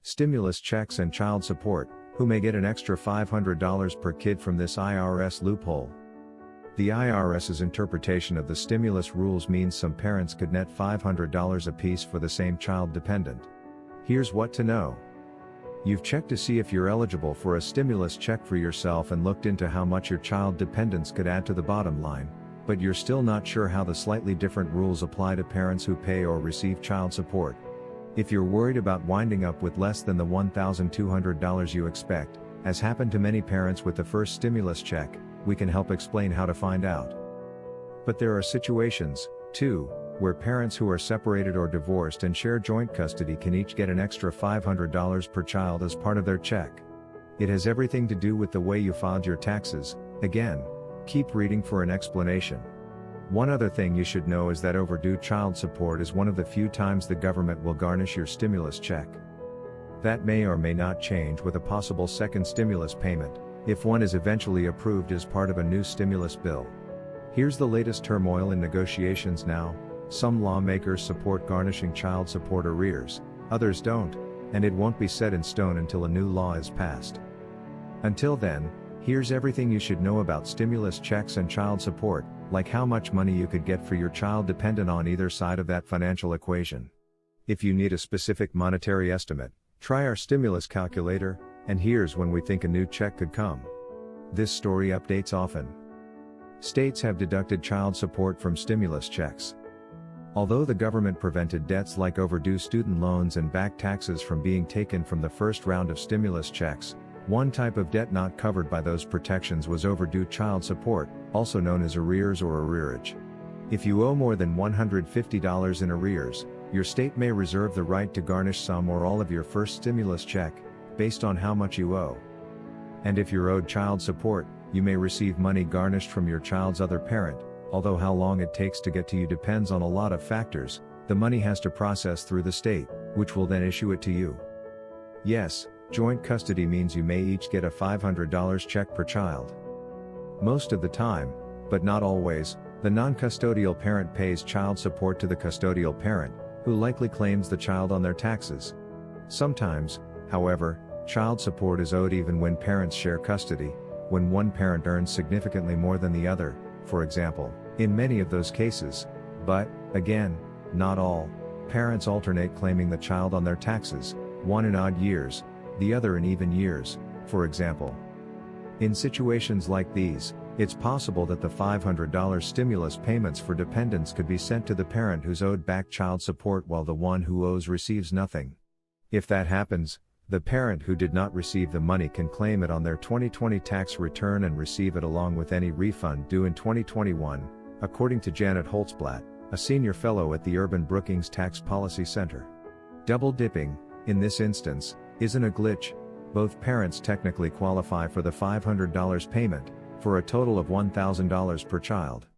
stimulus checks and child support, who may get an extra $500 per kid from this IRS loophole. The IRS's interpretation of the stimulus rules means some parents could net $500 apiece for the same child dependent. Here's what to know. You've checked to see if you're eligible for a stimulus check for yourself and looked into how much your child dependents could add to the bottom line, but you're still not sure how the slightly different rules apply to parents who pay or receive child support. If you're worried about winding up with less than the $1,200 you expect, as happened to many parents with the first stimulus check, we can help explain how to find out. But there are situations, too, where parents who are separated or divorced and share joint custody can each get an extra $500 per child as part of their check. It has everything to do with the way you filed your taxes. Again, keep reading for an explanation. One other thing you should know is that overdue child support is one of the few times the government will garnish your stimulus check. That may or may not change with a possible second stimulus payment, if one is eventually approved as part of a new stimulus bill. Here's the latest turmoil in negotiations now. Some lawmakers support garnishing child support arrears, others don't, and it won't be set in stone until a new law is passed. Until then, here's everything you should know about stimulus checks and child support, like how much money you could get for your child dependent on either side of that financial equation. If you need a specific monetary estimate, try our stimulus calculator, and here's when we think a new check could come. This story updates often. States have deducted child support from stimulus checks. Although the government prevented debts like overdue student loans and back taxes from being taken from the first round of stimulus checks, one type of debt not covered by those protections was overdue child support, also known as arrears or arrearage. If you owe more than $150 in arrears, your state may reserve the right to garnish some or all of your first stimulus check, based on how much you owe. And if you're owed child support, you may receive money garnished from your child's other parent, although how long it takes to get to you depends on a lot of factors. The money has to process through the state, which will then issue it to you. Yes, joint custody means you may each get a $500 check per child. Most of the time, but not always, the non-custodial parent pays child support to the custodial parent, who likely claims the child on their taxes. Sometimes, however, child support is owed even when parents share custody, when one parent earns significantly more than the other, for example, in many of those cases. But, again, not all. Parents alternate claiming the child on their taxes, one in odd years, the other in even years, for example. In situations like these, it's possible that the $500 stimulus payments for dependents could be sent to the parent who's owed back child support while the one who owes receives nothing. If that happens, the parent who did not receive the money can claim it on their 2020 tax return and receive it along with any refund due in 2021, according to Janet Holtzblatt, a senior fellow at the Urban Brookings Tax Policy Center. Double dipping, in this instance, isn't a glitch. Both parents technically qualify for the $500 payment, for a total of $1,000 per child.